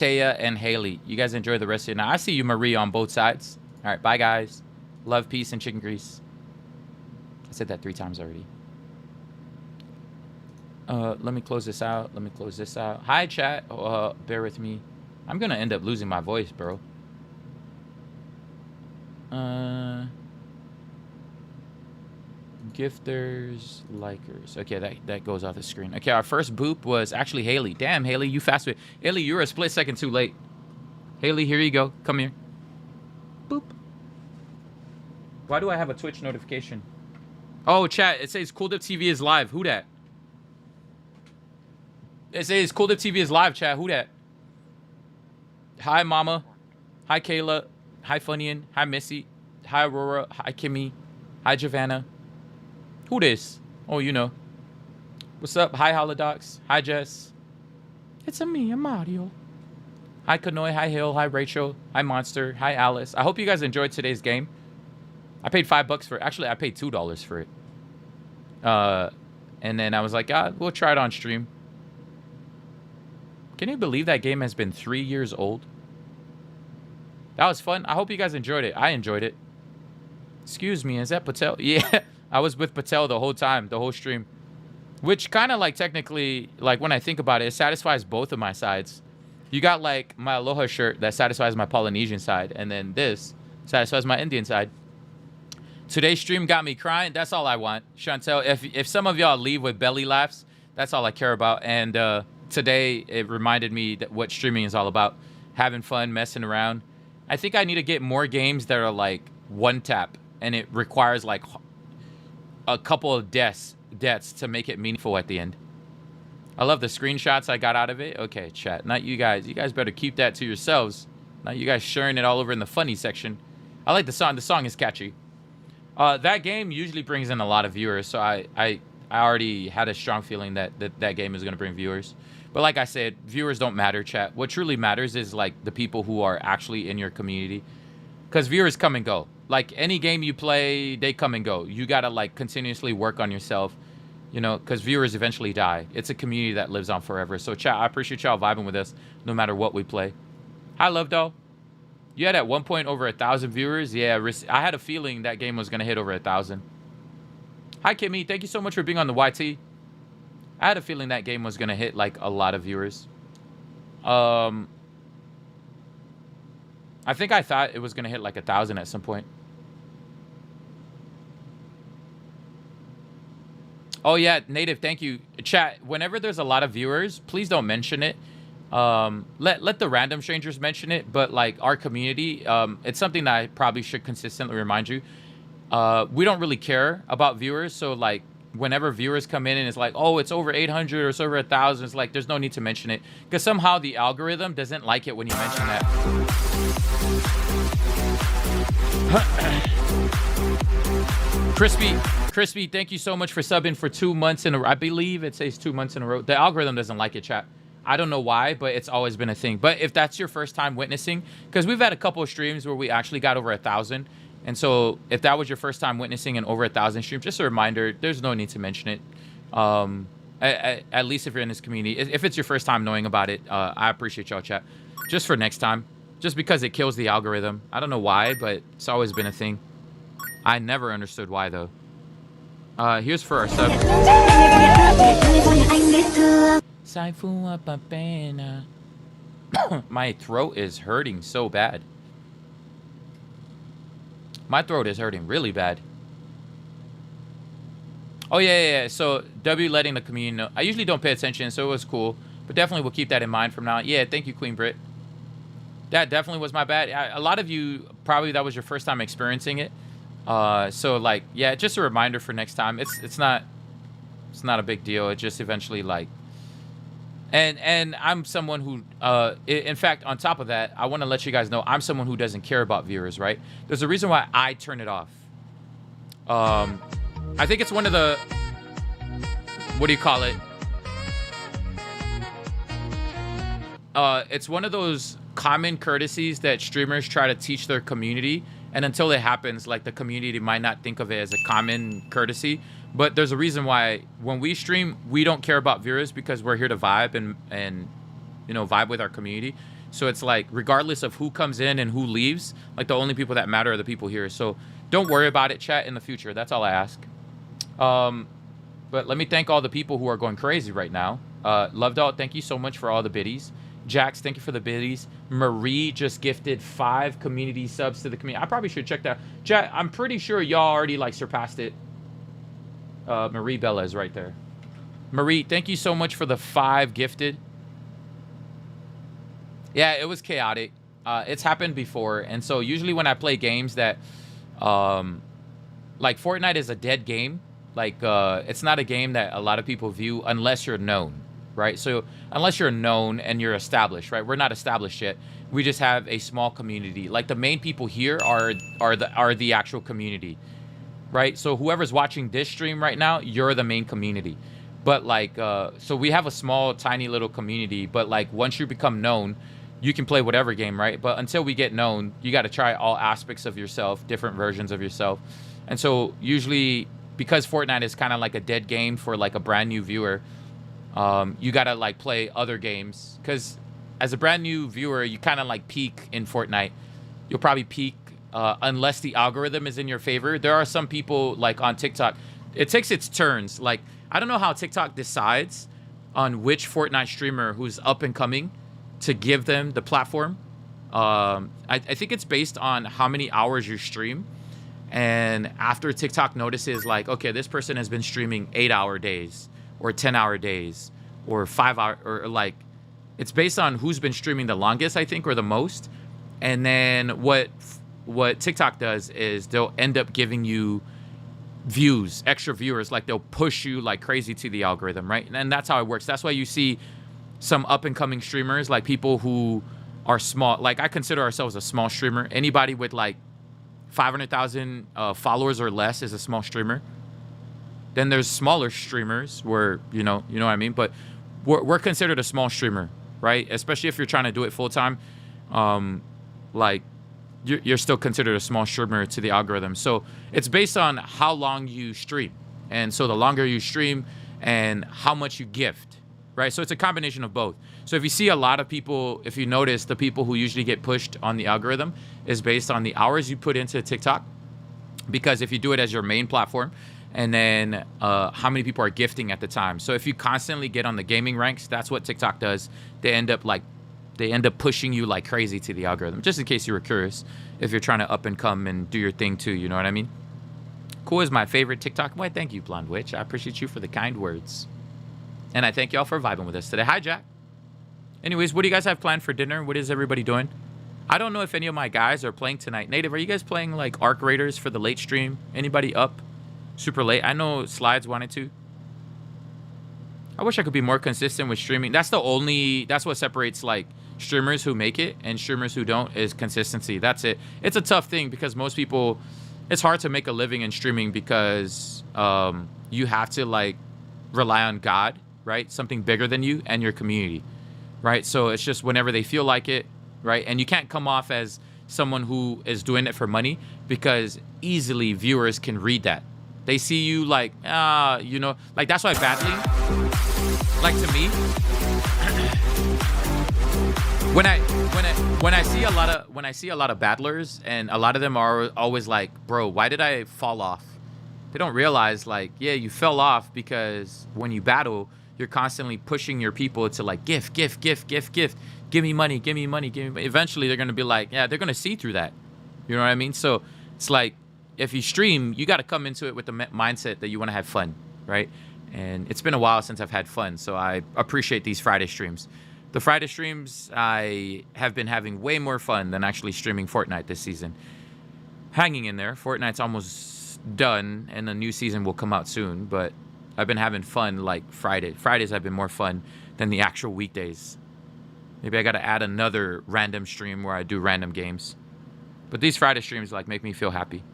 Taya and Haley. You guys enjoy the rest of your night. I see you, Marie, on both sides. All right, bye, guys. Love, peace, and chicken grease. I said that 3 times already. Let me close this out. Let me close this out. Hi, chat. Bear with me. I'm going to end up losing my voice, bro. Gifters, likers. Okay, that goes off the screen. Okay, our first boop was actually Haley. Damn, Haley, you fast with Haley, you were a split second too late. Haley, here you go. Come here. Boop. Why do I have a Twitch notification? Oh, chat, it says Cool Dip TV is live. Who that? It says Cool Dip TV is live, chat. Who that? Hi, Mama. Hi, Kayla. Hi, Funnian. Hi, Missy. Hi, Aurora. Hi, Kimmy. Hi, Javanna. Who this? Oh, you know. What's up? Hi, Holodox. Hi, Jess. It's a me, I'm Mario. Hi, Kanoi. Hi, Hill. Hi, Rachel. Hi, Monster. Hi, Alice. I hope you guys enjoyed today's game. I paid $5 for it. Actually, I paid $2 for it. And then I was like, we'll try it on stream. Can you believe that game has been 3 years old? That was fun. I hope you guys enjoyed it. I enjoyed it. Excuse me, is that Patel? Yeah, I was with Patel the whole time, the whole stream. Which kind of like technically, like when I think about it, it satisfies both of my sides. You got like my Aloha shirt that satisfies my Polynesian side, and then this satisfies my Indian side. Today's stream got me crying. That's all I want. Chantel, if some of y'all leave with belly laughs, that's all I care about. And today, it reminded me that what streaming is all about. Having fun, messing around. I think I need to get more games that are like one tap, and it requires like a couple of deaths to make it meaningful at the end. I love the screenshots I got out of it. Okay, chat. Not you guys. You guys better keep that to yourselves. Not you guys sharing it all over in the funny section. I like the song. The song is catchy. That game usually brings in a lot of viewers, so I already had a strong feeling that game is going to bring viewers. But like I said, viewers don't matter, chat. What truly matters is like the people who are actually in your community. Because viewers come and go. Like any game you play, they come and go. You got to like continuously work on yourself, you know, because viewers eventually die. It's a community that lives on forever. So chat, I appreciate y'all vibing with us no matter what we play. Hi, Love Doll. You had at one point over 1,000 viewers. Yeah, I had a feeling that game was going to hit over 1,000. Hi, Kimmy. Thank you so much for being on the YT. I had a feeling that game was going to hit like a lot of viewers. I think I thought it was going to hit like 1,000 at some point. Oh, yeah, Native, thank you. Chat, whenever there's a lot of viewers, please don't mention it. Let the random strangers mention it, but like our community, it's something that I probably should consistently remind you. We don't really care about viewers, so like whenever viewers come in and it's like, oh, it's over 800 or it's over 1,000, it's like there's no need to mention it because somehow the algorithm doesn't like it when you mention that. Crispy, thank you so much for subbing for 2 months in a row. I believe it says 2 months in a row. The algorithm doesn't like it, chat. I don't know why, but it's always been a thing. But if that's your first time witnessing, because we've had a couple of streams where we actually got over 1,000. And so if that was your first time witnessing an over 1,000 stream, just a reminder, there's no need to mention it. At least if you're in this community. If it's your first time knowing about it, I appreciate y'all, chat. Just for next time. Just because it kills the algorithm. I don't know why, but it's always been a thing. I never understood why, though. Here's for our sub. My throat is hurting so bad. My throat is hurting really bad. Oh, yeah. So, W letting the community know. I usually don't pay attention, so it was cool. But definitely we'll keep that in mind from now on. Yeah, thank you, Queen Brit. That definitely was my bad. A lot of you, probably that was your first time experiencing it. So, like, yeah, just a reminder for next time. It's not a big deal. It just eventually, like... And I'm someone who, in fact, on top of that, I want to let you guys know I'm someone who doesn't care about viewers, right? There's a reason why I turn it off. I think it's one of the, what do you call it? It's one of those common courtesies that streamers try to teach their community. And until it happens, like the community might not think of it as a common courtesy. But there's a reason why when we stream, we don't care about viewers because we're here to vibe and you know, vibe with our community. So it's like, regardless of who comes in and who leaves, like the only people that matter are the people here. So don't worry about it, chat, in the future. That's all I ask. But let me thank all the people who are going crazy right now. Lovedall, thank you so much for all the biddies. Jax, thank you for the biddies. Marie just gifted 5 community subs to the community. I probably should check that. Chat, I'm pretty sure y'all already like surpassed it. Marie Bella is right there. Marie, thank you so much for the 5 gifted. Yeah, it was chaotic. It's happened before. And so usually when I play games that, like Fortnite is a dead game. Like, it's not a game that a lot of people view unless you're known, right? So unless you're known and you're established, right? We're not established yet. We just have a small community. Like the main people here are the actual community, right? So whoever's watching this stream right now, you're the main community. But like, so we have a small, tiny little community. But like, once you become known, you can play whatever game, right? But until we get known, you got to try all aspects of yourself, different versions of yourself. And so usually, because Fortnite is kind of like a dead game for like a brand new viewer, you got to like play other games. Because as a brand new viewer, you kind of like peak in Fortnite. You'll probably peak unless the algorithm is in your favor. There are some people like on TikTok, it takes its turns. Like, I don't know how TikTok decides on which Fortnite streamer who's up and coming to give them the platform. I think it's based on how many hours you stream. And after TikTok notices like, okay, this person has been streaming 8-hour days or 10-hour days or 5-hour, or like, it's based on who's been streaming the longest, I think, or the most. And then what TikTok does is they'll end up giving you views, extra viewers. Like they'll push you like crazy to the algorithm, right? And that's how it works. That's why you see some up and coming streamers, like people who are small. Like I consider ourselves a small streamer. Anybody with like 500,000 followers or less is a small streamer. Then there's smaller streamers where, you know what I mean? But we're considered a small streamer, right? Especially if you're trying to do it full time. Like you're still considered a small streamer to the algorithm. So it's based on how long you stream. And so the longer you stream and how much you gift, right? So it's a combination of both. So if you see a lot of people, if you notice, the people who usually get pushed on the algorithm is based on the hours you put into TikTok. Because if you do it as your main platform, and then how many people are gifting at the time. So if you constantly get on the gaming ranks, that's what TikTok does. They end up pushing you like crazy to the algorithm. Just in case you were curious, if you're trying to up and come and do your thing too, you know what I mean? Cool is my favorite TikTok. Why, thank you, Blonde Witch. I appreciate you for the kind words. And I thank y'all for vibing with us today. Hi, Jack. Anyways, what do you guys have planned for dinner? What is everybody doing? I don't know if any of my guys are playing tonight. Native, are you guys playing like Arc Raiders for the late stream? Anybody up super late? I know Slides wanted to. I wish I could be more consistent with streaming. That's what separates like streamers who make it and streamers who don't, is consistency. That's it. It's a tough thing because most people, it's hard to make a living in streaming because you have to like rely on God, right? Something bigger than you and your community, right? So it's just whenever they feel like it, right? And you can't come off as someone who is doing it for money because easily viewers can read that. They see you like, like that's why badly, like to me, when I see a lot of battlers and a lot of them are always like, bro, why did I fall off? They don't realize like, yeah, you fell off because when you battle, you're constantly pushing your people to like gift. Give me money. Eventually they're going to be like, yeah, they're going to see through that. You know what I mean? So it's like, if you stream, you got to come into it with the mindset that you want to have fun, right? And it's been a while since I've had fun, so I appreciate these Friday streams. The Friday streams, I have been having way more fun than actually streaming Fortnite this season. Hanging in there. Fortnite's almost done, and the new season will come out soon, but I've been having fun like Friday. Fridays have been more fun than the actual weekdays. Maybe I got to add another random stream where I do random games. But these Friday streams like make me feel happy.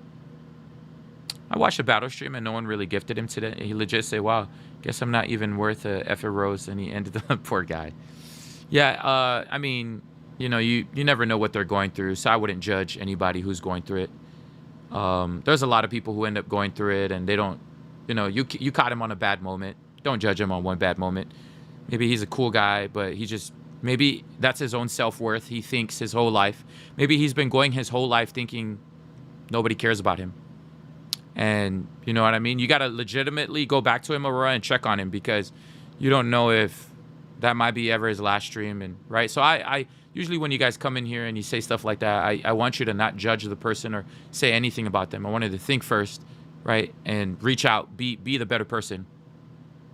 I watched a battle stream and no one really gifted him today. He legit said, wow, guess I'm not even worth a F.A. Rose. And he ended up, poor guy. Yeah, I mean, you never know what they're going through. So I wouldn't judge anybody who's going through it. There's a lot of people who end up going through it and they don't, you caught him on a bad moment. Don't judge him on one bad moment. Maybe he's a cool guy, but he just Maybe that's his own self-worth. He thinks his whole life. Maybe he's been going his whole life thinking nobody cares about him. And you know what I mean? You got to legitimately go back to him, Aurora, and check on him, because you don't know if that might be ever his last stream. And right. So I usually, when you guys come in here and you say stuff like that, I want you to not judge the person or say anything about them. I wanted to think first, right? And reach out, be the better person,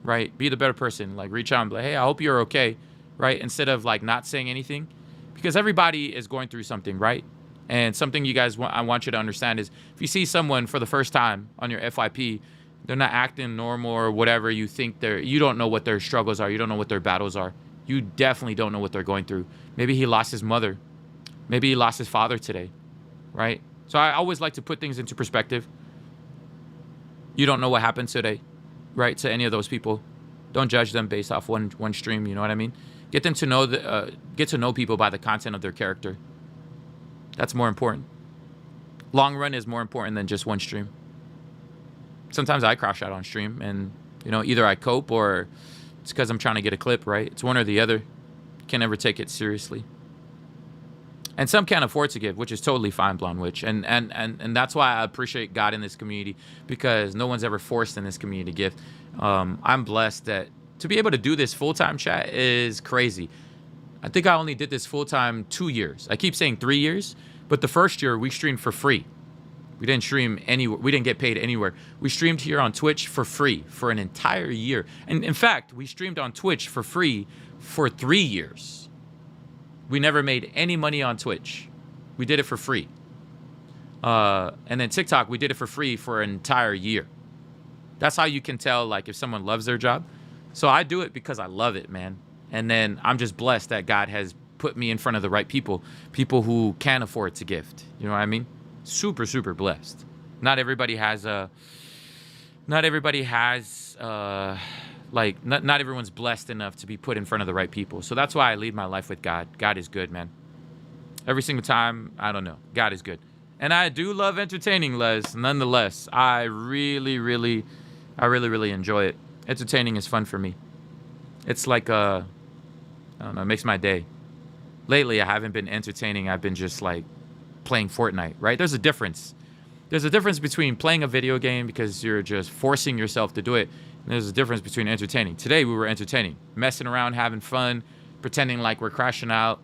right? Be the better person. Like, reach out and be like, hey, I hope you're okay, right? Instead of like not saying anything, because everybody is going through something, right? And something you guys I want you to understand is, if you see someone for the first time on your FYP, they're not acting normal or whatever, you think you don't know what their struggles are. You don't know what their battles are. You definitely don't know what they're going through. Maybe he lost his mother. Maybe he lost his father today, right? So I always like to put things into perspective. You don't know what happened today, right? To any of those people. Don't judge them based off one stream, you know what I mean? Get them to know get to know people by the content of their character. That's more important. Long run is more important than just one stream. Sometimes I crash out on stream, and either I cope or it's because I'm trying to get a clip, right? It's one or the other. Can't never take it seriously. And some can't afford to give, which is totally fine, Blonde Witch. And that's why I appreciate God in this community, because no one's ever forced in this community to give. I'm blessed that to be able to do this full-time, chat, is crazy. I think I only did this full-time 2 years. I keep saying 3 years, but the first year we streamed for free. We didn't stream anywhere. We didn't get paid anywhere. We streamed here on Twitch for free for an entire year. And in fact, we streamed on Twitch for free for 3 years. We never made any money on Twitch. We did it for free. And then TikTok, we did it for free for an entire year. That's how you can tell, like, if someone loves their job. So I do it because I love it, man. And then I'm just blessed that God has put me in front of the right people who can afford to gift. You know what I mean? Super, super blessed. Not everybody has not everyone's blessed enough to be put in front of the right people. So that's why I lead my life with God. God is good, man. Every single time, I don't know. God is good. And I do love entertaining, Les. Nonetheless, I really, really enjoy it. Entertaining is fun for me. It's like I don't know, it makes my day. Lately, I haven't been entertaining. I've been just like playing Fortnite, right? There's a difference. There's a difference between playing a video game because you're just forcing yourself to do it. And there's a difference between entertaining. Today, we were entertaining, messing around, having fun, pretending like we're crashing out,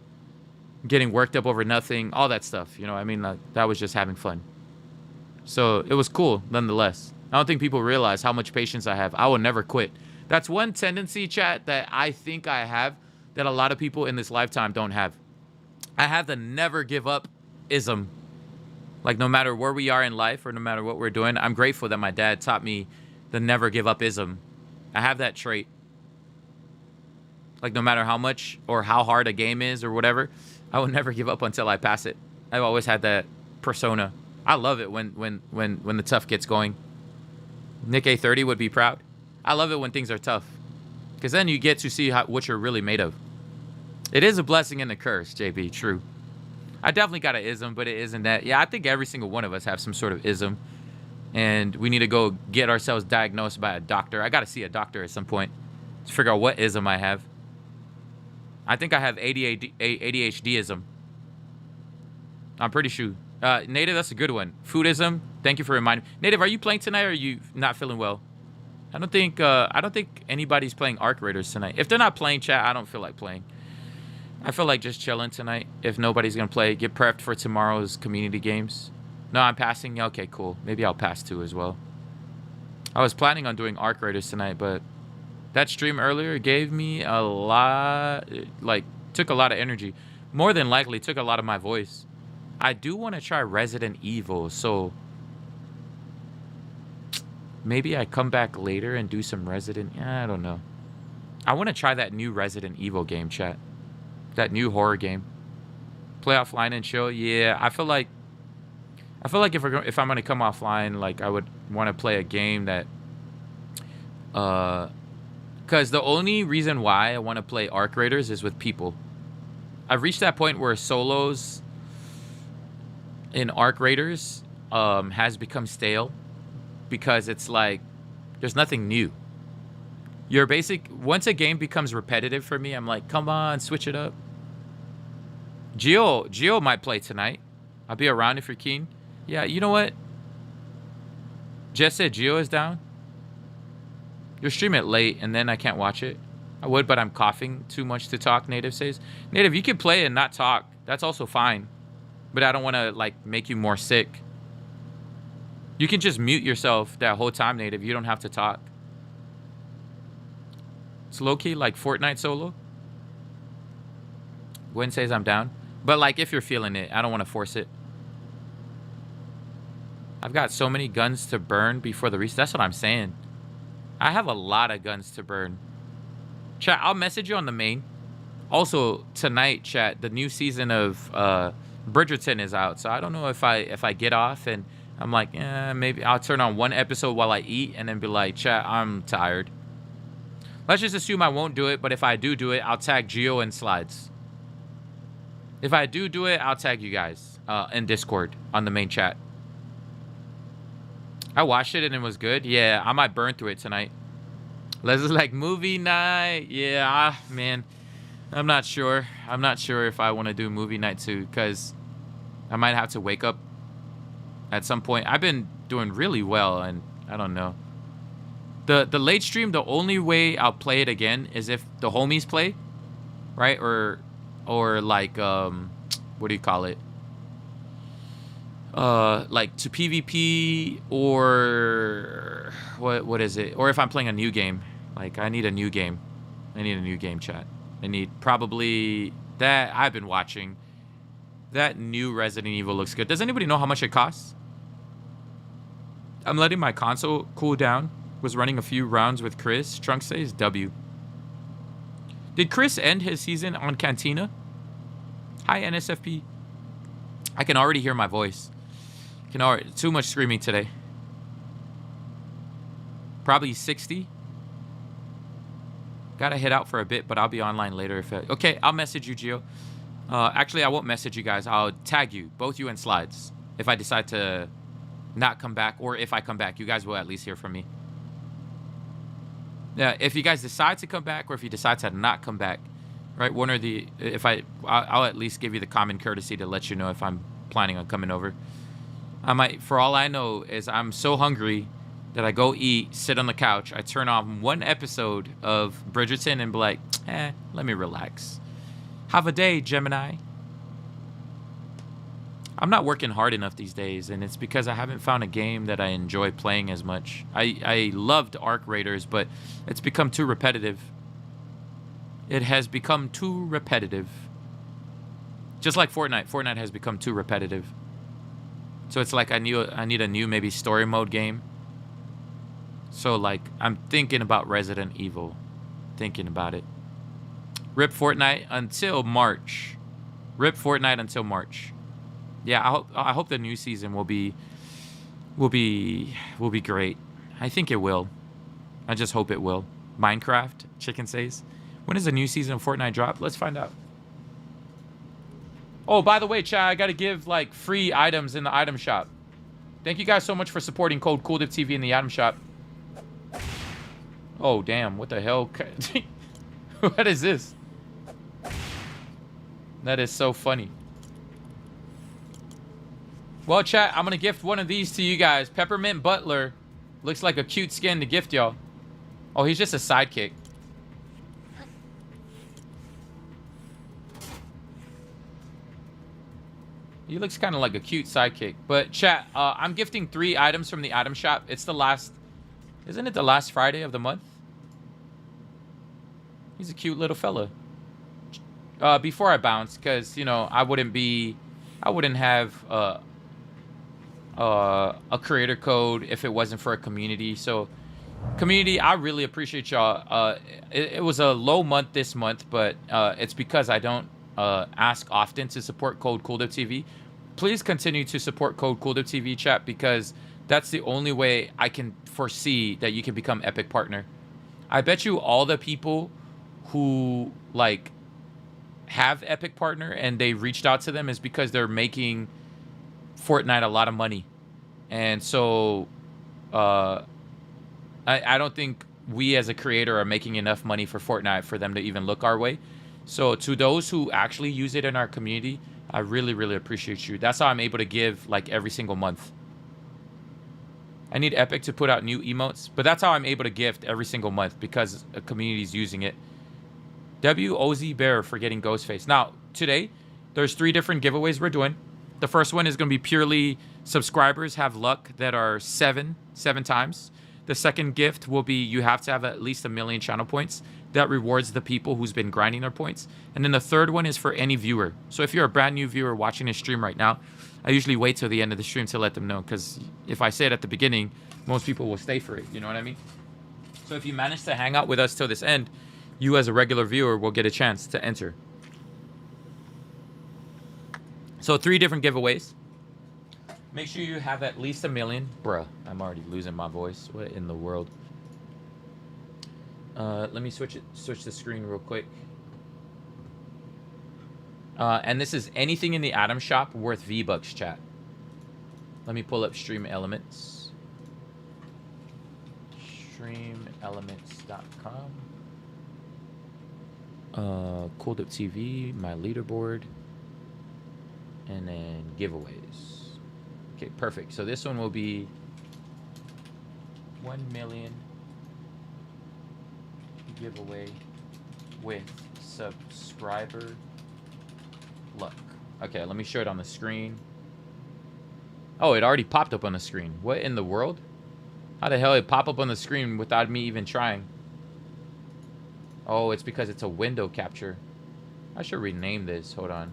getting worked up over nothing, all that stuff. You know what I mean? Like, that was just having fun. So it was cool, nonetheless. I don't think people realize how much patience I have. I will never quit. That's one tendency, chat, that I think I have that a lot of people in this lifetime don't have. I have the never give up ism. Like, no matter where we are in life or no matter what we're doing, I'm grateful that my dad taught me the never give up ism. I have that trait. Like, no matter how much or how hard a game is or whatever, I will never give up until I pass it. I've always had that persona. I love it when the tough gets going. Nick A30 would be proud. I love it when things are tough, because then you get to see what you're really made of. It is a blessing and a curse, JB, true. I definitely got an ism, but it isn't that. Yeah, I think every single one of us have some sort of ism, and we need to go get ourselves diagnosed by a doctor. I got to see a doctor at some point to figure out what ism I have. I think I have ADHD-ism. I'm pretty sure. Native, that's a good one. Foodism. Thank you for reminding me. Native, are you playing tonight, or are you not feeling well? I don't think anybody's playing Arc Raiders tonight. If they're not playing, chat, I don't feel like playing. I feel like just chilling tonight. If nobody's gonna play, get prepped for tomorrow's community games. No, I'm passing. Okay, cool. Maybe I'll pass too as well. I was planning on doing Arc Raiders tonight, but that stream earlier gave me a lot, like, took a lot of energy. More than likely, took a lot of my voice. I do want to try Resident Evil, so maybe I come back later and do some I don't know. I want to try that new Resident Evil game, chat. That new horror game. Play offline and chill. Yeah, I feel like if I'm gonna come offline, like, I would want to play a game that, because the only reason why I want to play Arc Raiders is with people. I've reached that point where solos in Arc Raiders has become stale, because it's like there's nothing new. Your basic, once a game becomes repetitive for me, I'm like, come on, switch it up. Geo might play tonight. I'll be around if you're keen. Yeah, you know what? Jess said Geo is down. You'll stream it late, and then I can't watch it. I would, but I'm coughing too much to talk, Native says. Native, you can play and not talk. That's also fine. But I don't want to, like, make you more sick. You can just mute yourself that whole time, Native. You don't have to talk. It's low-key like Fortnite solo. Gwen says I'm down. But, like, if you're feeling it, I don't want to force it. I've got so many guns to burn before the reset. That's what I'm saying. I have a lot of guns to burn. Chat, I'll message you on the main. Also, tonight, chat, the new season of Bridgerton is out. So I don't know if I get off and I'm like, maybe I'll turn on one episode while I eat and then be like, chat, I'm tired. Let's just assume I won't do it, but if I do it, I'll tag Geo and Slides. If I do it, I'll tag you guys in Discord on the main chat. I watched it and it was good. Yeah, I might burn through it tonight. Les is like, movie night. Yeah, man. I'm not sure. I'm not sure if I want to do movie night too, because I might have to wake up at some point. I've been doing really well, and I don't know. The late stream, the only way I'll play it again is if the homies play, right? Or like what do you call it? Like to PvP or what is it? Or if I'm playing a new game. Like I need a new game. I need a new game, chat. I need probably that I've been watching. That new Resident Evil looks good. Does anybody know how much it costs? I'm letting my console cool down. Was running a few rounds with Chris. Trunk says W. Did Chris end his season on Cantina? Hi, NSFP. I can already hear my voice. Can already, too much screaming today. Probably 60. Gotta head out for a bit, but I'll be online later. Okay, I'll message you, Gio. Actually, I won't message you guys. I'll tag you, both you and Slides, if I decide to not come back, or if I come back. You guys will at least hear from me. Yeah, if you guys decide to come back, or if you decide to not come back, right? One or the, I'll at least give you the common courtesy to let you know if I'm planning on coming over. I might, for all I know, is I'm so hungry that I go eat, sit on the couch, I turn on one episode of Bridgerton and be like, let me relax. Have a day, Gemini. I'm not working hard enough these days, and it's because I haven't found a game that I enjoy playing as much. I loved Arc Raiders, but it's become too repetitive. It has become too repetitive. Just like Fortnite. Fortnite has become too repetitive. So it's like I need a new maybe story mode game. So like I'm thinking about Resident Evil. Thinking about it. Rip Fortnite until March. Rip Fortnite until March. Yeah, I hope the new season will be great. I think it will. I just hope it will. Minecraft, Chicken says. When does the new season of Fortnite drop? Let's find out. Oh, by the way, chat, I gotta give like free items in the item shop. Thank you guys so much for supporting code CoolDipTV in the item shop. Oh damn, what the hell? What is this? That is so funny. Well, chat, I'm gonna gift one of these to you guys. Peppermint Butler. Looks like a cute skin to gift y'all. Oh, he's just a sidekick. He looks kind of like a cute sidekick. But chat, I'm gifting 3 items from the item shop. It's the last... Isn't it the last Friday of the month? He's a cute little fella. Before I bounce, because, you know, I wouldn't have... a creator code if it wasn't for a community. So community, I really appreciate y'all. It was a low month this month, but it's because I don't ask often to support code CoolDipTV. Please continue to support code CoolDipTV, chat, because that's the only way I can foresee that you can become Epic Partner. I bet you all the people who like have Epic Partner and they reached out to them is because they're making Fortnite a lot of money. And so I don't think we as a creator are making enough money for Fortnite for them to even look our way. So to those who actually use it in our community, I really, really appreciate you. That's how I'm able to give like every single month. I need Epic to put out new emotes, but that's how I'm able to gift every single month because a community is using it. WOZ Bear for getting Ghostface. Now, today, there's 3 different giveaways we're doing. The first one is going to be purely subscribers have luck that are 7 times. The second gift will be you have to have at least 1 million channel points. That rewards the people who's been grinding their points. And then the third one is for any viewer. So if you're a brand new viewer watching this stream right now, I usually wait till the end of the stream to let them know. Because if I say it at the beginning, most people will stay for it. You know what I mean? So if you manage to hang out with us till this end, you as a regular viewer will get a chance to enter. So 3 different giveaways. Make sure you have at least 1 million. Bruh, I'm already losing my voice. What in the world? Let me switch the screen real quick. And this is anything in the item shop worth V-Bucks, chat. Let me pull up Stream Elements. StreamElements.com. Cooled Up TV, my leaderboard. And then giveaways. Okay, perfect. So this one will be 1 million giveaway with subscriber luck. Okay, let me show it on the screen. Oh, it already popped up on the screen. What in the world? How the hell did it pop up on the screen without me even trying? Oh, it's because it's a window capture. I should rename this. Hold on.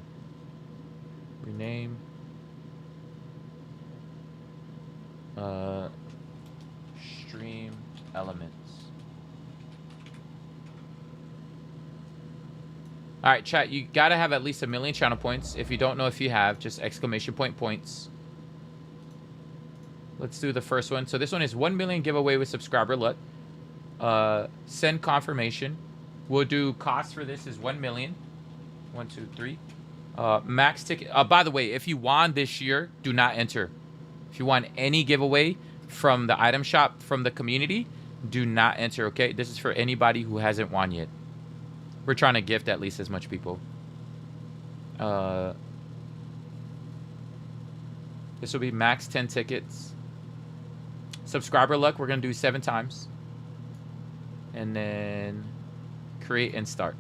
Rename. Stream Elements. All right, chat, you got to have at least 1 million channel points. If you don't know if you have, just exclamation point points. Let's do the first one. So this one is 1 million giveaway with subscriber luck. Send confirmation. We'll do cost for this is 1 million. 1, 2, 3. Max ticket. By the way, if you won this year, do not enter. If you want any giveaway from the item shop, from the community, do not enter, okay? This is for anybody who hasn't won yet. We're trying to gift at least as much people. This will be max 10 tickets. Subscriber luck, we're going to do 7 times. And then create and start.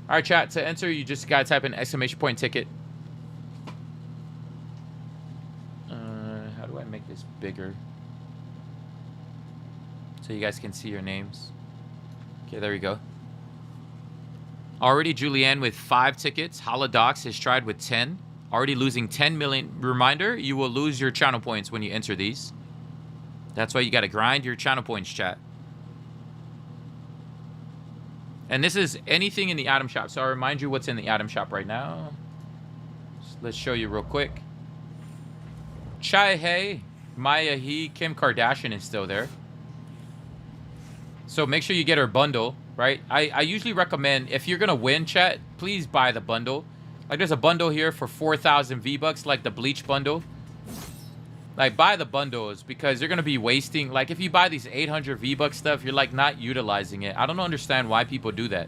All right, chat, to enter, you just got to type in exclamation point ticket. How do I make this bigger? So you guys can see your names. Okay, there we go. Already Julianne with 5 tickets. Holodox has tried with 10. Already losing 10 million. Reminder, you will lose your channel points when you enter these. That's why you got to grind your channel points, chat. And this is anything in the item shop. So I'll remind you what's in the item shop right now. Let's show you real quick. Chai Hey, Maya He, Kim Kardashian is still there. So make sure you get her bundle, right? I usually recommend, if you're going to win, chat, please buy the bundle. Like, there's a bundle here for 4,000 V-Bucks, like the Bleach bundle. Like, buy the bundles, because you're going to be wasting... Like, if you buy these 800 V-Bucks stuff, you're, like, not utilizing it. I don't understand why people do that.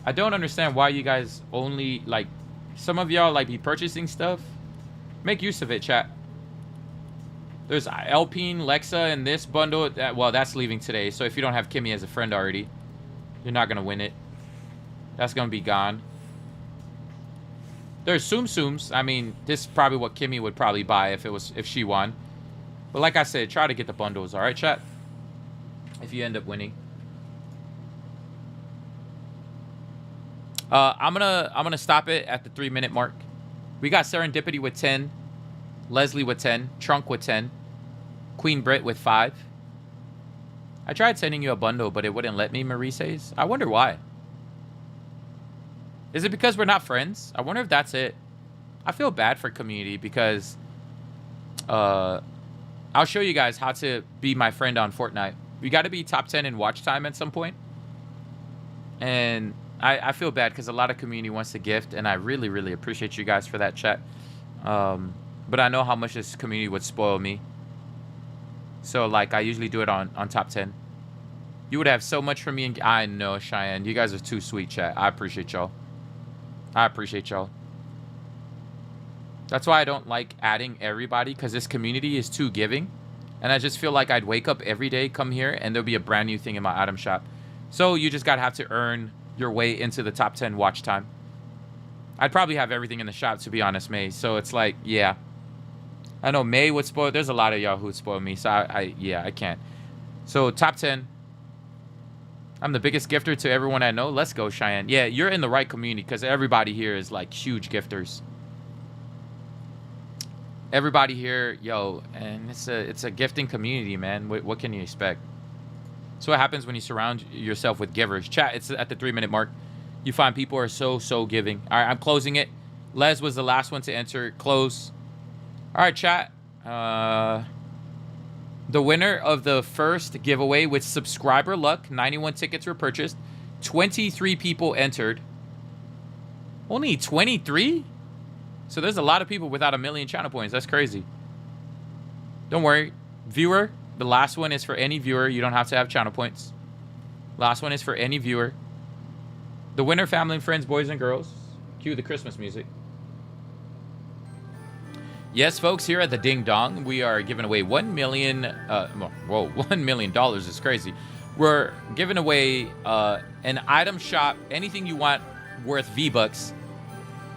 I don't understand why you guys only, like... Some of y'all, like, be purchasing stuff. Make use of it, chat. There's Alpine, Lexa, and this bundle. Well, that's leaving today. So if you don't have Kimmy as a friend already, you're not going to win it. That's going to be gone. There's Tsum Tsums. I mean, this is probably what Kimmy would probably buy if she won. But like I said, try to get the bundles, all right, chat? If you end up winning. I'm gonna stop it at the 3-minute mark. We got Serendipity with 10, Leslie with 10, Trunk with 10, Queen Brit with 5. I tried sending you a bundle, but it wouldn't let me, Marie says. I wonder why. Is it because we're not friends? I wonder if that's it. I feel bad for community because I'll show you guys how to be my friend on Fortnite. We got to be top 10 in watch time at some point. And I feel bad because a lot of community wants to gift, and I really, really appreciate you guys for that, chat. But I know how much this community would spoil me. So, like, I usually do it on top 10. You would have so much from me. And I know, Cheyenne. You guys are too sweet, chat. I appreciate y'all. I appreciate y'all. That's why I don't like adding everybody, because this community is too giving. And I just feel like I'd wake up every day, come here, and there'll be a brand new thing in my item shop. So you just gotta have to earn your way into the top 10 watch time. I'd probably have everything in the shop, to be honest, May. So it's like, yeah. I know May would spoil. There's a lot of y'all who would spoil me. So yeah, I can't. So top 10. I'm the biggest gifter to everyone I know. Let's go, Cheyenne. Yeah, you're in the right community, because everybody here is like huge gifters. Everybody here, yo, and it's a gifting community, man. What can you expect? So what happens when you surround yourself with givers? Chat, it's at the 3-minute mark. You find people are so giving. All right, I'm closing it. Les was the last one to enter. Close. All right, chat. The winner of the first giveaway with subscriber luck, 91 tickets were purchased. 23 people entered. Only 23? So there's a lot of people without 1 million channel points. That's crazy. Don't worry. Viewer, the last one is for any viewer. You don't have to have channel points. Last one is for any viewer. The winner, family and friends, boys and girls. Cue the Christmas music. Yes, folks, here at the Ding Dong, we are giving away 1 million. Whoa, $1 million is crazy. We're giving away an item shop, anything you want worth V-Bucks.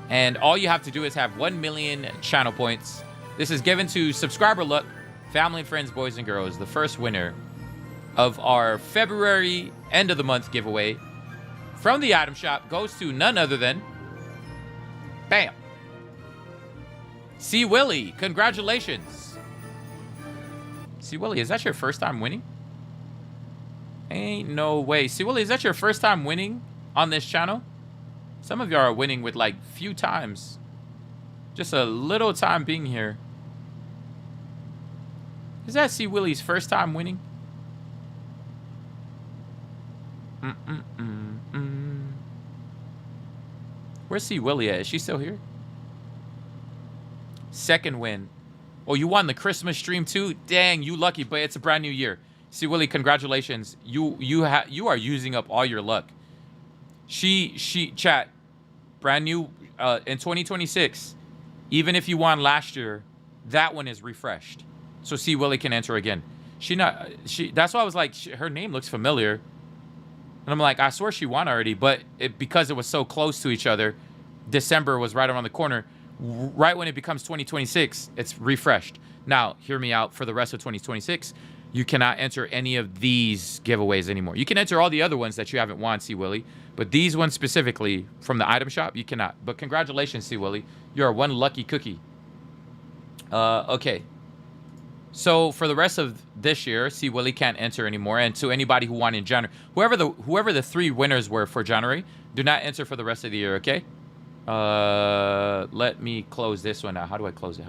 And all you have to do is have 1 million channel points. This is given to subscriber luck, family and friends, boys and girls. The first winner of our February end of the month giveaway from the item shop goes to none other than, bam, C. Willie. Congratulations. C. Willie, is that your first time winning? Ain't no way. C. Willie, is that your first time winning on this channel? Some of y'all are winning with like few times. Just a little time being here. Is that C. Willie's first time winning? Where's C. Willie at? Is she still here? Second win. Oh, you won the Christmas stream too? Dang, you lucky, but it's a brand new year. See, Willie, congratulations. You are using up all your luck. Chat, brand new in 2026. Even if you won last year, that one is refreshed. So see, Willie can enter again. That's why I was like, her name looks familiar. And I'm like, I swear she won already, but because it was so close to each other, December was right around the corner. Right when it becomes 2026, it's refreshed. Now, hear me out. For the rest of 2026, you cannot enter any of these giveaways anymore. You can enter all the other ones that you haven't won, C. Willie. But these ones specifically from the item shop, you cannot. But congratulations, C. Willie. You're one lucky cookie. Okay. So for the rest of this year, C. Willie can't enter anymore. And to anybody who won in January, whoever the 3 winners were for January, do not enter for the rest of the year, okay? Let me close this one out. How do I close it?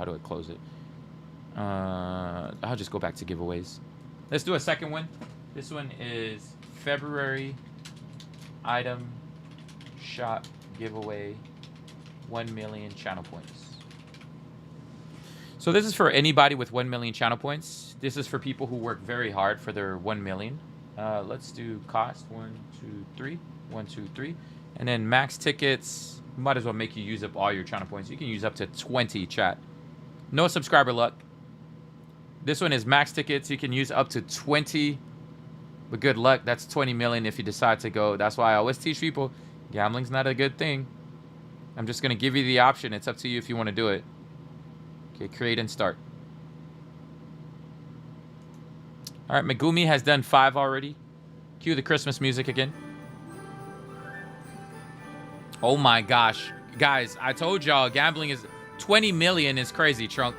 I'll just go back to giveaways. Let's do a second one. This one is February item shop giveaway 1 million channel points. So this is for anybody with 1 million channel points. This is for people who work very hard for their 1 million. Let's do cost 1, 2, 3, 1, 2, 3, and then max tickets. Might as well make you use up all your channel points. You can use up to 20, chat. No subscriber luck. This one is max tickets. You can use up to 20. But good luck. That's 20 million if you decide to go. That's why I always teach people, gambling's not a good thing. I'm just going to give you the option. It's up to you if you want to do it. Okay, create and start. All right, Megumi has done 5 already. Cue the Christmas music again. Oh my gosh. Guys, I told y'all gambling is 20 million is crazy, Trunk.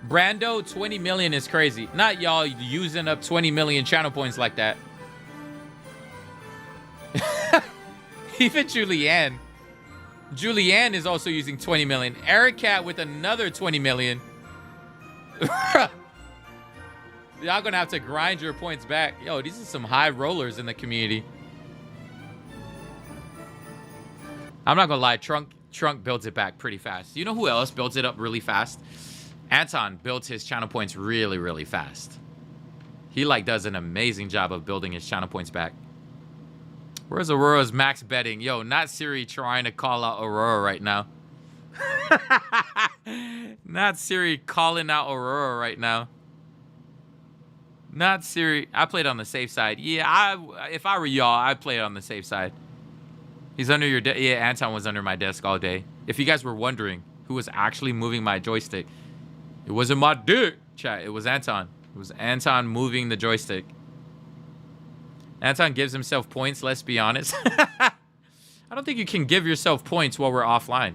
Brando, 20 million is crazy. Not y'all using up 20 million channel points like that. Even Julianne. Julianne is also using 20 million. Eric Cat with another 20 million. Y'all gonna have to grind your points back. Yo, these are some high rollers in the community. I'm not gonna lie, Trunk builds it back pretty fast. You know who else builds it up really fast? Anton builds his channel points really, really fast. He like does an amazing job of building his channel points back. Where's Aurora's max betting? Yo, not Siri trying to call out Aurora right now. Not Siri calling out Aurora right now. Not Siri. I played on the safe side. Yeah, if I were y'all, I'd play it on the safe side. He's under your desk. Yeah, Anton was under my desk all day. If you guys were wondering who was actually moving my joystick, it wasn't my dick, chat. It was Anton. It was Anton moving the joystick. Anton gives himself points, let's be honest. I don't think you can give yourself points while we're offline.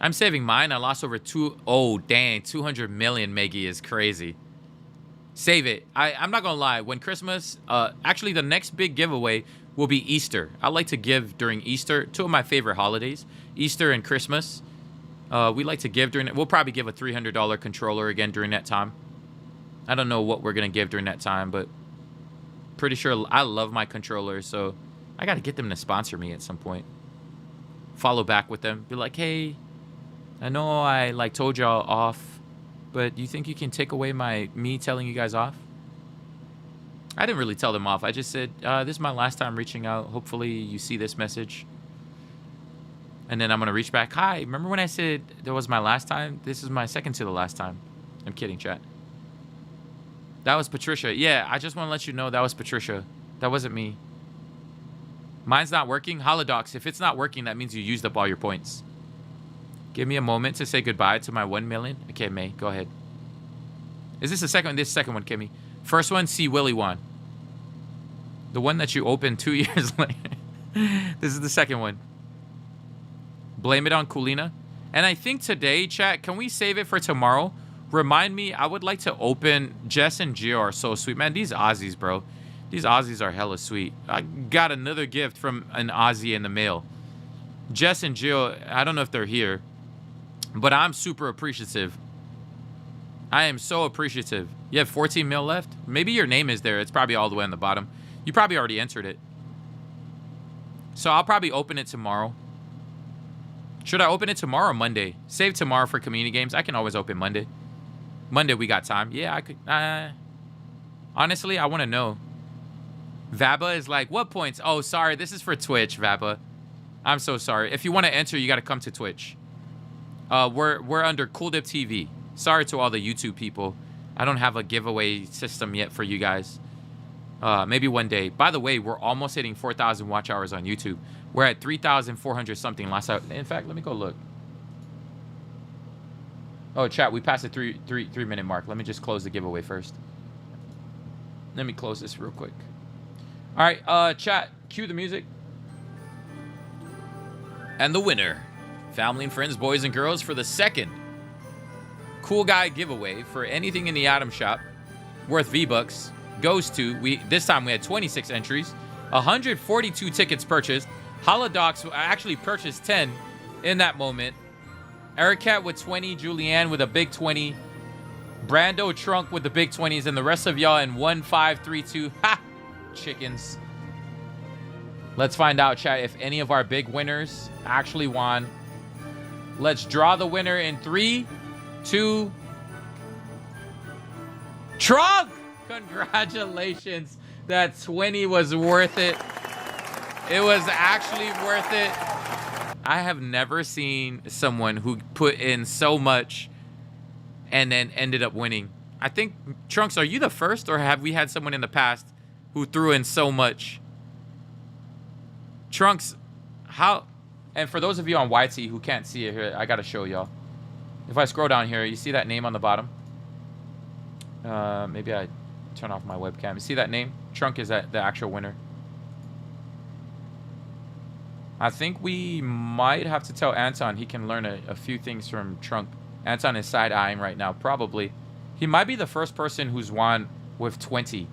I'm saving mine. I lost over 200 million, Meggy is crazy. Save it. I'm not going to lie. When Christmas, actually the next big giveaway will be Easter. I like to give during Easter. Two of my favorite holidays, Easter and Christmas. We like to give during it. We'll probably give a $300 controller again during that time. I don't know what we're going to give during that time, but pretty sure I love my controllers, so I got to get them to sponsor me at some point. Follow back with them. Be like, hey, I know I like told y'all off, but do you think you can take away me telling you guys off? I didn't really tell them off. I just said, this is my last time reaching out. Hopefully you see this message. And then I'm going to reach back. Hi, remember when I said that was my last time? This is my second to the last time. I'm kidding, chat. That was Patricia. Yeah, I just want to let you know that was Patricia. That wasn't me. Mine's not working. Holodocs, if it's not working, that means you used up all your points. Give me a moment to say goodbye to my 1 million. Okay, May, go ahead. Is this the second one? This second one, Kimmy. First one, see Willie won. The one that you opened 2 years later. This is the second one. Blame it on Kulina. And I think today, chat, can we save it for tomorrow? Remind me, I would like to open... Jess and Gio are so sweet. Man, these Aussies, bro. These Aussies are hella sweet. I got another gift from an Aussie in the mail. Jess and Gio, I don't know if they're here, but I'm super appreciative. I am so appreciative. You have 14 mil left? Maybe your name is there. It's probably all the way on the bottom. You probably already entered it. So I'll probably open it tomorrow. Should I open it tomorrow or Monday? Save tomorrow for community games. I can always open Monday. Monday we got time. Yeah, I could. Honestly, I want to know. Vaba is like, what points? Oh, sorry. This is for Twitch, Vaba. I'm so sorry. If you want to enter, you got to come to Twitch. We're under Cool Dip TV. Sorry to all the YouTube people. I don't have a giveaway system yet for you guys. Maybe one day. By the way, we're almost hitting 4,000 watch hours on YouTube. We're at 3,400 something last time. In fact, let me go look. Oh, chat, we passed the three minute mark. Let me just close the giveaway first. Let me close this real quick. All right, chat, cue the music. And the winner, family and friends, boys and girls, for the second Cool Guy giveaway for anything in the item shop worth V-Bucks goes to, this time we had 26 entries, 142 tickets purchased. Holodocs actually purchased 10 in that moment. Ericat with 20, Julianne with a big 20, Brando Trunk with the big 20s, and the rest of y'all in 1, 5, 3, 2. Ha! Chickens. Let's find out, chat, if any of our big winners actually won. Let's draw the winner in 3, 2. Trunk! Congratulations. That 20 was worth it. It was actually worth it. I have never seen someone who put in so much and then ended up winning. I think, Trunks, are you the first, or have we had someone in the past who threw in so much? Trunks, how... And for those of you on YT who can't see it here, I gotta show y'all. If I scroll down here, you see that name on the bottom? Maybe I turn off my webcam. You see that name? Trunk is the actual winner. I think we might have to tell Anton he can learn a few things from Trunk. Anton is side-eyeing right now, probably. He might be the first person who's won with 20.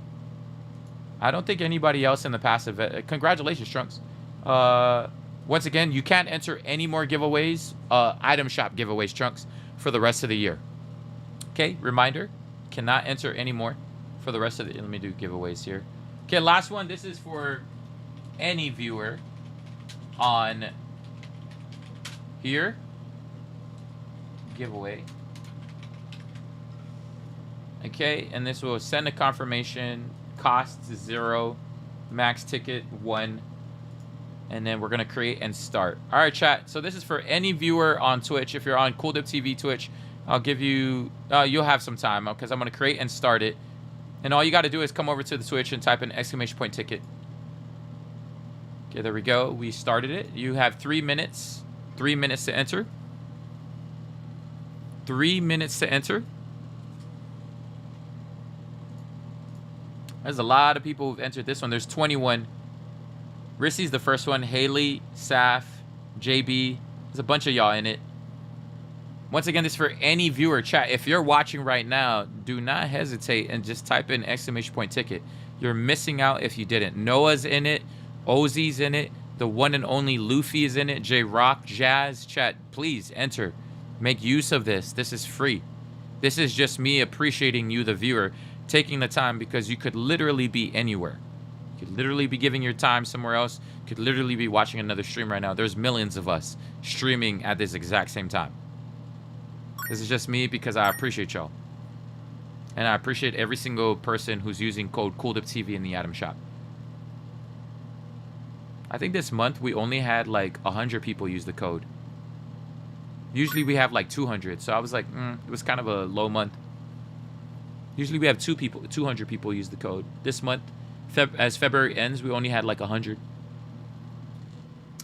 I don't think anybody else in the past have... Congratulations, Trunks. Once again, you can't enter any more giveaways, item shop giveaways, Trunks, for the rest of the year. Okay, reminder, cannot enter any more for the rest of the... Let me do giveaways here. Okay, last one. This is for any viewer on here. Giveaway. Okay, and this will send a confirmation. Cost 0. Max ticket 1. And then we're going to create and start. All right, chat. So this is for any viewer on Twitch. If you're on CoolDip TV Twitch, I'll give you... you'll have some time because I'm going to create and start it. And all you got to do is come over to the Twitch and type in !ticket. Okay, there we go. We started it. You have 3 minutes. 3 minutes to enter. 3 minutes to enter. There's a lot of people who've entered this one. There's 21. Rissy's the first one. Haley, Saf, JB. There's a bunch of y'all in it. Once again, this is for any viewer. Chat, if you're watching right now, do not hesitate and just type in !ticket. You're missing out if you didn't. Noah's in it. Ozzy's in it. The one and only Luffy is in it. J-Rock, Jazz. Chat, please enter. Make use of this. This is free. This is just me appreciating you, the viewer, taking the time because you could literally be anywhere. You could literally be giving your time somewhere else. You could literally be watching another stream right now. There's millions of us streaming at this exact same time. This is just me because I appreciate y'all. And I appreciate every single person who's using code CooldUpTV in the Atom Shop. I think this month we only had like 100 people use the code. Usually we have like 200. So I was like, it was kind of a low month. Usually we have 200 people use the code. This month, as February ends, we only had like 100.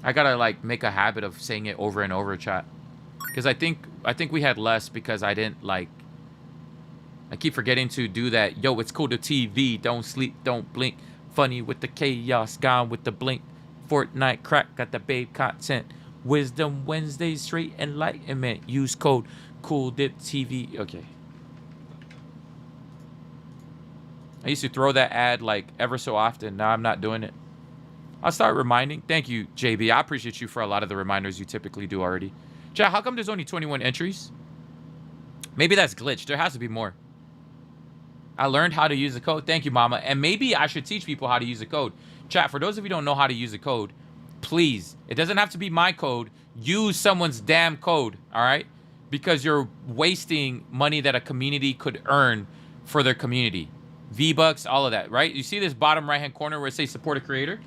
I gotta like make a habit of saying it over and over, chat. Because I think we had less because I didn't like... I keep forgetting to do that. Yo, it's cool to TV. Don't sleep, don't blink. Funny with the chaos, gone with the blink. Fortnite crack, got the babe content. Wisdom Wednesday, straight enlightenment. Use code CooldUpTV. Okay. I used to throw that ad like ever so often. Now I'm not doing it. I'll start reminding. Thank you, JB. I appreciate you for a lot of the reminders you typically do already. Chat, how come there's only 21 entries? Maybe that's glitched. There has to be more. I learned how to use the code. Thank you, mama. And maybe I should teach people how to use the code. Chat, for those of you who don't know how to use the code, please, it doesn't have to be my code. Use someone's damn code, all right? Because you're wasting money that a community could earn for their community. V-Bucks, all of that, right? You see this bottom right-hand corner where it says support a creator?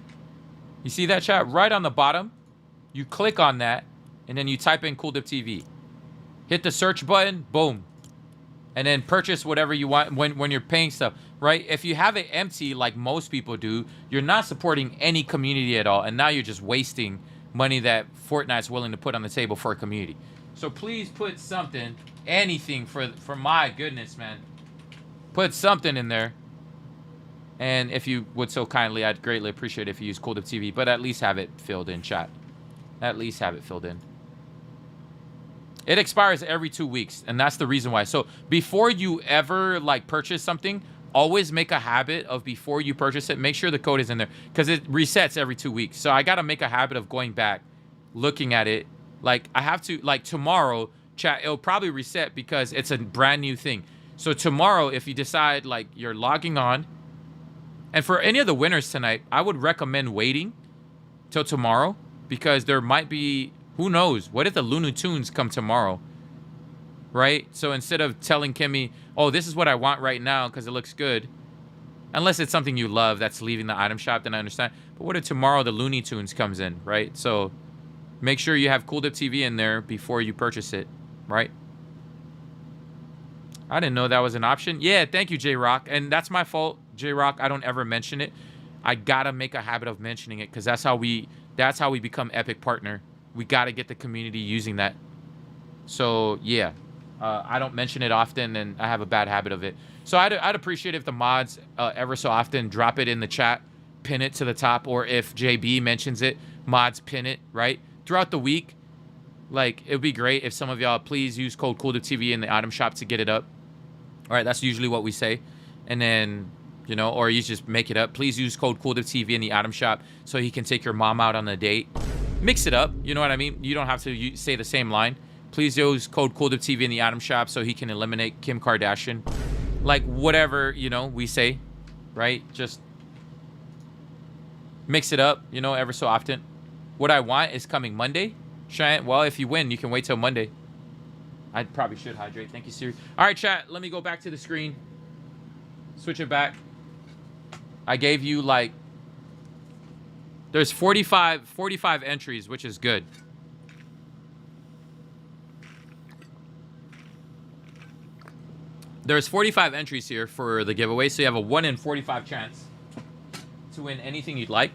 You see that, chat? Right on the bottom, you click on that, and then you type in CooldUpTV. Hit the search button, boom. And then purchase whatever you want when you're paying stuff, right? If you have it empty like most people do, you're not supporting any community at all. And now you're just wasting money that Fortnite's willing to put on the table for a community. So please put something, anything for my goodness, man. Put something in there. And if you would so kindly, I'd greatly appreciate it if you use CooldUpTV, but at least have it filled in, chat. At least have it filled in. It expires every 2 weeks, and that's the reason why. So before you ever like purchase something, always make a habit of before you purchase it, make sure the code is in there because it resets every 2 weeks. So I got to make a habit of going back, looking at it. Like I have to, like tomorrow, chat, it'll probably reset because it's a brand new thing. So tomorrow, if you decide like you're logging on, and for any of the winners tonight, I would recommend waiting till tomorrow because there might be, who knows? What if the Looney Tunes come tomorrow? Right? So instead of telling Kimmy, oh, this is what I want right now because it looks good. Unless it's something you love that's leaving the item shop, then I understand. But what if tomorrow the Looney Tunes comes in, right? So make sure you have CooldUpTV in there before you purchase it, right? I didn't know that was an option. Yeah, thank you, J-Rock. And that's my fault, J-Rock. I don't ever mention it. I gotta make a habit of mentioning it because that's how we become Epic Partner. We got to get the community using that. So, yeah. I don't mention it often, and I have a bad habit of it. So, I'd appreciate if the mods ever so often drop it in the chat, pin it to the top, or if JB mentions it, mods pin it, right? Throughout the week, like, it would be great if some of y'all please use code CooldUpTV in the item shop to get it up. All right, that's usually what we say. And then, you know, or you just make it up. Please use code CooldUpTV in the item shop so he can take your mom out on a date. Mix it up, you know what I mean? You don't have to say the same line. Please use code CooldUpTV in the item shop so he can eliminate Kim Kardashian. Like, whatever, you know, we say, right? Just mix it up, you know, ever so often. What I want is coming Monday. Cheyenne, well, if you win, you can wait till Monday. I probably should hydrate. Thank you, Siri. All right, chat, let me go back to the screen. Switch it back. I gave you like... There's 45 entries, which is good. There's 45 entries here for the giveaway, so you have a 1 in 45 chance to win anything you'd like.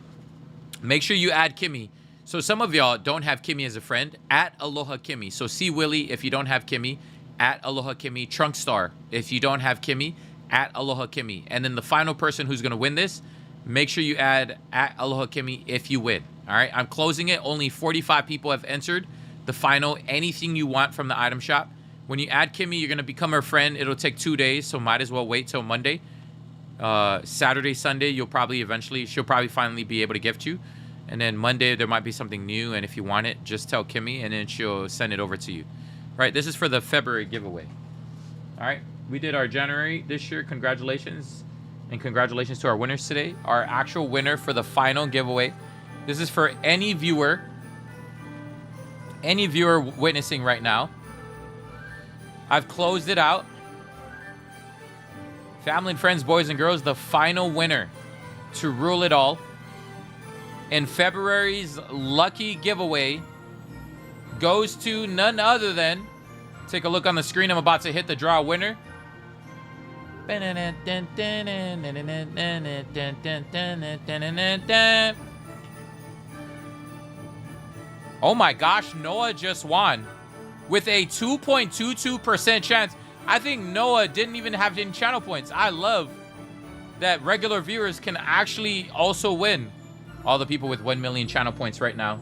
Make sure you add Kimmy. So some of y'all don't have Kimmy as a friend. At Aloha Kimmy. So see Willie if you don't have Kimmy. At Aloha Kimmy. Trunkstar if you don't have Kimmy. At Aloha Kimmy. And then the final person who's going to win this, make sure you add at Aloha Kimmy if you win. All right, I'm closing it. Only 45 people have entered the final. Anything you want from the item shop. When you add Kimmy, you're going to become her friend. It'll take 2 days, so might as well wait till Monday. Saturday, Sunday, she'll probably finally be able to gift you. And then Monday, there might be something new. And if you want it, just tell Kimmy, and then she'll send it over to you. All right, this is for the February giveaway. All right, we did our January this year. Congratulations. And congratulations to our winners today. Our actual winner for the final giveaway. This is for any viewer witnessing right now. I've closed it out. Family and friends, boys and girls, the final winner to rule it all in February's lucky giveaway goes to none other than, take a look on the screen, I'm about to hit the draw winner. Oh my gosh, Noah just won with a 2.22% chance. I think Noah didn't even have any channel points. I love that regular viewers can actually also win. All the people with 1 million channel points right now.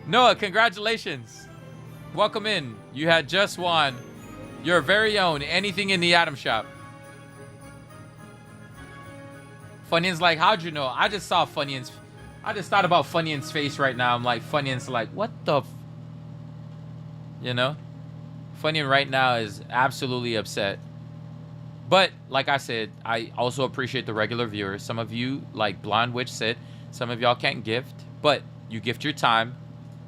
Noah, congratulations. Welcome in. You had just won your very own anything in the item shop. Funyun's like, how'd you know? I just saw Funyun's. I just thought about Funyun's face right now. I'm like, Funyun's like, what the you know? Funyun right now is absolutely upset. But, like I said, I also appreciate the regular viewers. Some of you, like Blonde Witch said, some of y'all can't gift. But you gift your time.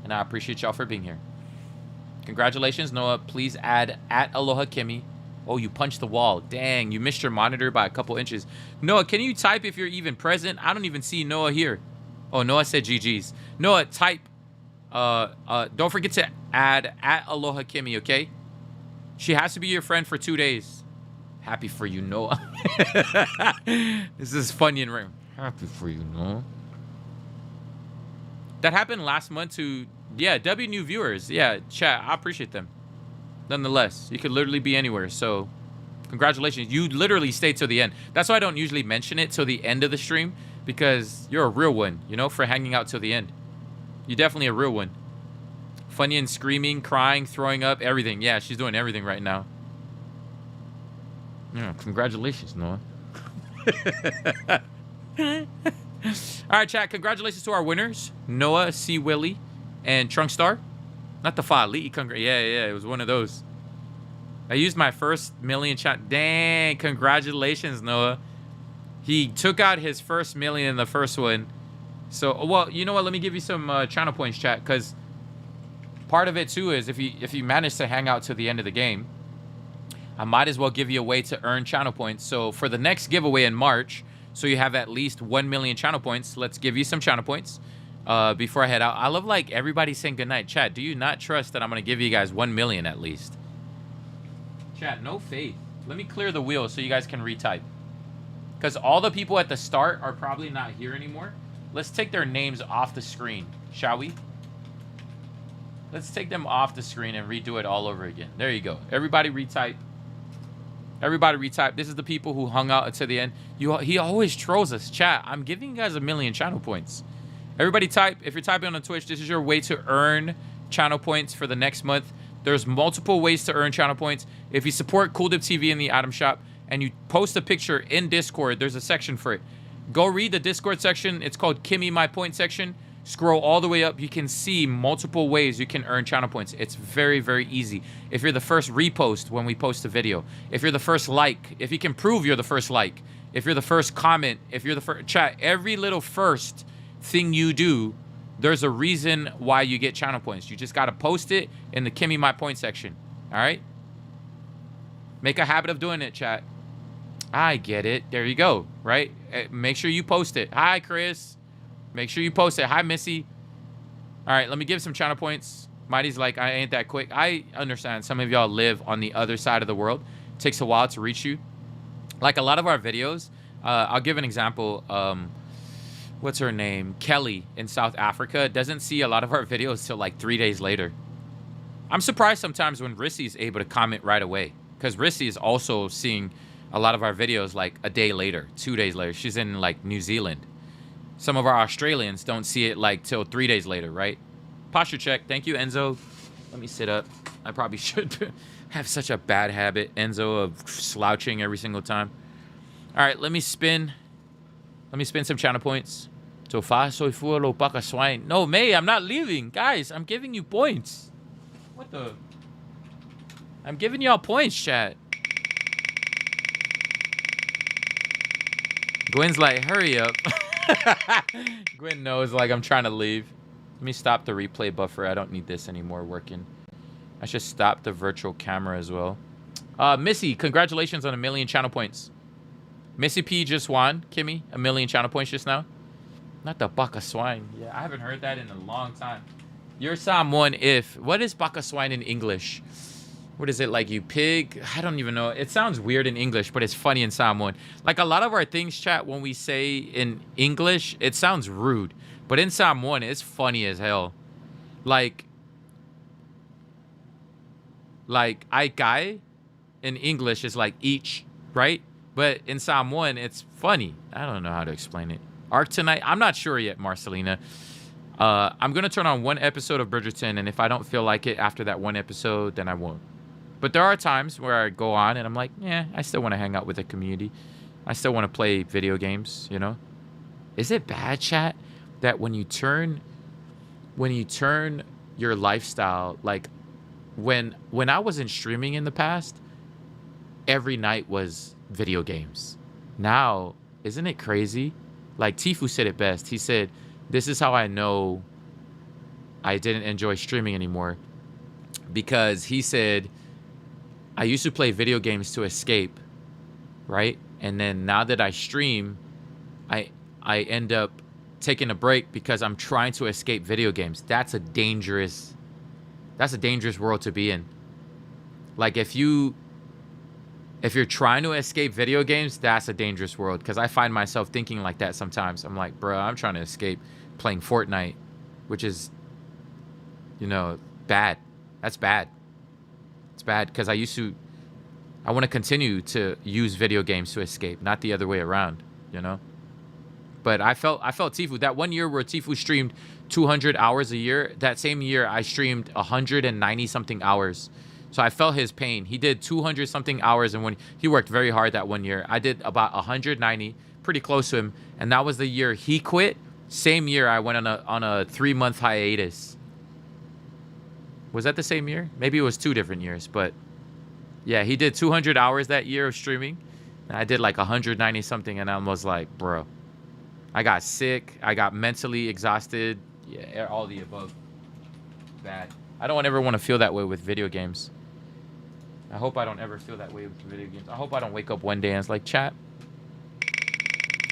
And I appreciate y'all for being here. Congratulations, Noah. Please add at Aloha Kimmy. Oh, you punched the wall. Dang, you missed your monitor by a couple inches. Noah, can you type if you're even present? I don't even see Noah here. Oh, Noah said GG's. Noah, type. Don't forget to add at Aloha Kimmy, okay? She has to be your friend for 2 days. Happy for you, Noah. This is Funyun right? Happy for you, Noah. That happened last month to, yeah, W new viewers. Yeah, chat, I appreciate them. Nonetheless, you could literally be anywhere, so congratulations. You literally stayed till the end. That's why I don't usually mention it till the end of the stream, because you're a real one, you know, for hanging out till the end. You're definitely a real one. Funyun screaming, crying, throwing up, everything. Yeah, she's doing everything right now. Yeah, congratulations, Noah. All right, chat, congratulations to our winners, Noah, C. Willie, and Trunkstar. Not the Fali. Yeah, it was one of those. I used my first million chat. Dang, congratulations, Noah. He took out his first million in the first one. So, well, you know what? Let me give you some channel points, chat, because part of it, too, is if you manage to hang out to the end of the game, I might as well give you a way to earn channel points. So, for the next giveaway in March, so you have at least 1 million channel points, let's give you some channel points. Before I head out, I love like everybody saying goodnight. Chat, do you not trust that I'm gonna give you guys 1 million at least? Chat, no faith. Let me clear the wheel so you guys can retype. Because all the people at the start are probably not here anymore. Let's take their names off the screen, shall we? Let's take them off the screen and redo it all over again. There you go. Everybody retype. Everybody retype. This is the people who hung out until the end. He always trolls us. Chat, I'm giving you guys 1 million channel points. Everybody type. If you're typing on Twitch, this is your way to earn channel points for the next month. There's multiple ways to earn channel points. If you support CoolDip TV in the item shop and you post a picture in Discord, there's a section for it. Go read the Discord section. It's called Kimmy My Point section. Scroll all the way up. You can see multiple ways you can earn channel points. It's very, very easy. If you're the first repost when we post a video, if you're the first like, if you can prove you're the first like, if you're the first comment, if you're the first chat, every little first thing you do There's a reason why you get channel points. You just got to post it in the Kimmy My Point section. All right? Make a habit of doing it, chat. I get it. There you go, right? Make sure you post it. Hi, Chris. Make sure you post it. Hi, Missy. All right, let me give some channel points. Mighty's like, I ain't that quick. I understand. Some of y'all live on the other side of the world. It takes a while to reach you. Like a lot of our videos, I'll give an example. What's her name? Kelly in South Africa doesn't see a lot of our videos till like 3 days later. I'm surprised sometimes when Rissy is able to comment right away, because Rissy is also seeing a lot of our videos like a day later, 2 days later. She's in like New Zealand. Some of our Australians don't see it like till 3 days later, right? Posture check. Thank you, Enzo. Let me sit up. I probably should have such a bad habit, Enzo, of slouching every single time. All right, let me spin some channel points. So far, soy fuelo paca swine. No, May, I'm not leaving. Guys, I'm giving you points. What the? I'm giving y'all points, chat. Gwen's like, hurry up. Gwen knows, like, I'm trying to leave. Let me stop the replay buffer. I don't need this anymore working. I should stop the virtual camera as well. Missy, congratulations on 1 million channel points. Missy P just won, Kimmy, 1 million channel points just now. Not the baka swine. Yeah, I haven't heard that in a long time. You're someone if. What is baka swine in English? What is it, like you pig? I don't even know. It sounds weird in English, but it's funny in Samoan. Like a lot of our things, chat, when we say in English, it sounds rude. But in Samoan, it's funny as hell. Like aikai in English is like each, right? But in Samoan, it's funny. I don't know how to explain it. Arc tonight? I'm not sure yet, Marcelina. I'm going to turn on one episode of Bridgerton, and if I don't feel like it after that one episode, then I won't. But there are times where I go on and I'm like, yeah, I still want to hang out with the community. I still want to play video games, you know? Is it bad, chat, that when you turn your lifestyle, like when I wasn't streaming in the past, every night was video games. Now, isn't it crazy? Like Tifu said it best. He said, this is how I know I didn't enjoy streaming anymore. Because he said, I used to play video games to escape, right? And then now that I stream, I end up taking a break because I'm trying to escape video games. That's a dangerous world to be in. Like if you're trying to escape video games, that's a dangerous world. Because I find myself thinking like that sometimes. I'm like, bro, I'm trying to escape playing Fortnite, which is, you know, bad. That's bad. It's bad because I want to continue to use video games to escape, not the other way around, you know? But I felt Tifu. That 1 year where Tifu streamed 200 hours a year, that same year I streamed 190 something hours. So I felt his pain. He did 200 something hours, and when he worked very hard that 1 year. I did about 190, pretty close to him, and that was the year he quit. Same year I went on a 3-month hiatus. Was that the same year? Maybe it was 2 different years, but yeah, he did 200 hours that year of streaming, and I did like 190 something, and I was like, bro, I got sick, I got mentally exhausted, yeah, all the above. Bad. I don't ever want to feel that way with video games. I hope I don't ever feel that way with video games. I hope I don't wake up one day and it's like, chat,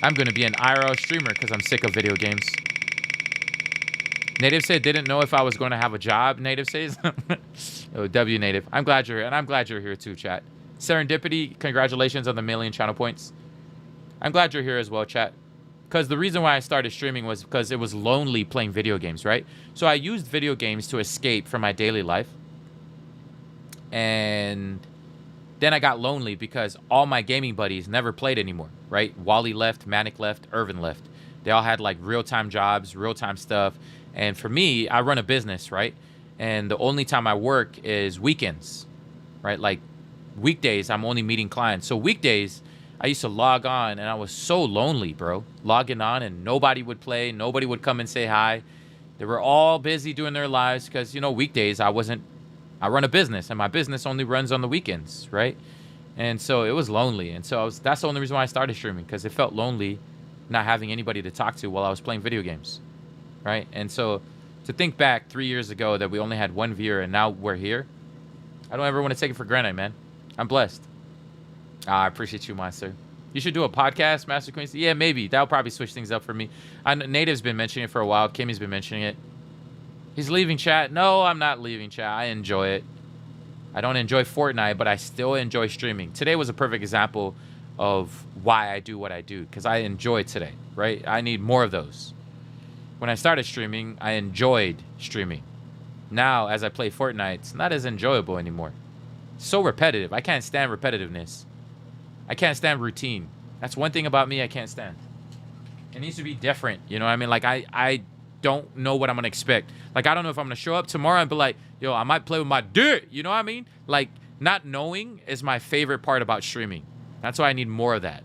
I'm going to be an IRL streamer because I'm sick of video games. Native said, didn't know if I was going to have a job, Native says. Oh, W Native. I'm glad you're here, and I'm glad you're here too, chat. Serendipity, congratulations on the 1 million channel points. I'm glad you're here as well, chat. Because the reason why I started streaming was because it was lonely playing video games, right? So I used video games to escape from my daily life. And then I got lonely because all my gaming buddies never played anymore, right? Wally left, Manic left, Irvin left. They all had like real-time jobs, real-time stuff. And for me, I run a business, right? And the only time I work is weekends, right? Like weekdays, I'm only meeting clients. So weekdays, I used to log on and I was so lonely, bro. Logging on and nobody would play. Nobody would come and say hi. They were all busy doing their lives because, you know, weekdays I run a business and my business only runs on the weekends, right? And so it was lonely. And so that's the only reason why I started streaming, because it felt lonely not having anybody to talk to while I was playing video games. right? And so to think back 3 years ago that we only had one viewer and now we're here, I don't ever want to take it for granted, man. I'm blessed. I appreciate you, Monster. You should do a podcast, Master Queens. Yeah, maybe. That'll probably switch things up for me. Native's been mentioning it for a while. Kimmy's been mentioning it. He's leaving chat. No, I'm not leaving chat. I enjoy it. I don't enjoy Fortnite, but I still enjoy streaming. Today was a perfect example of why I do what I do, because I enjoy today, right? I need more of those. When I started streaming, I enjoyed streaming. Now, as I play Fortnite, it's not as enjoyable anymore. It's so repetitive. I can't stand repetitiveness. I can't stand routine. That's one thing about me I can't stand. It needs to be different. You know what I mean? Like, I don't know what I'm going to expect. Like, I don't know if I'm going to show up tomorrow and be like, yo, I might play with my dick. You know what I mean? Like, not knowing is my favorite part about streaming. That's why I need more of that.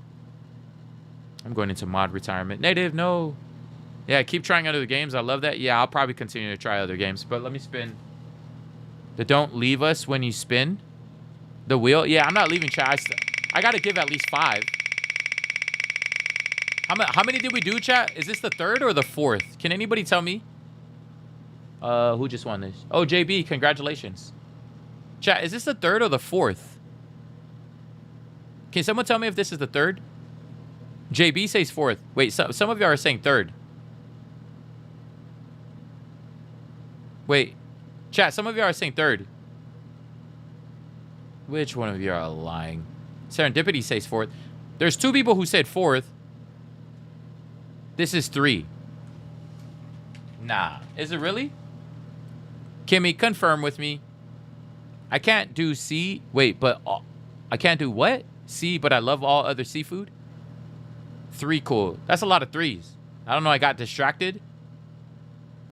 I'm going into mod retirement. Native, no. Yeah, keep trying other games. I love that. Yeah, I'll probably continue to try other games. But let me spin. The don't leave us when you spin the wheel. Yeah, I'm not leaving chat. I got to give at least 5. How many did we do, chat? Is this the 3rd or the 4th? Can anybody tell me? Who just won this? Oh, JB, congratulations. Chat, is this the 3rd or the 4th? Can someone tell me if this is the 3rd? JB says 4th. Wait, some of y'all are saying 3rd. Wait. Chat, some of y'all are saying 3rd. Which one of you are lying? Serendipity says 4th. There's 2 people who said 4th. This is 3. Nah. Is it really? Kimmy, confirm with me. I can't do C. Wait, but I can't do what? C, but I love all other seafood? 3, cool. That's a lot of 3s. I don't know. I got distracted.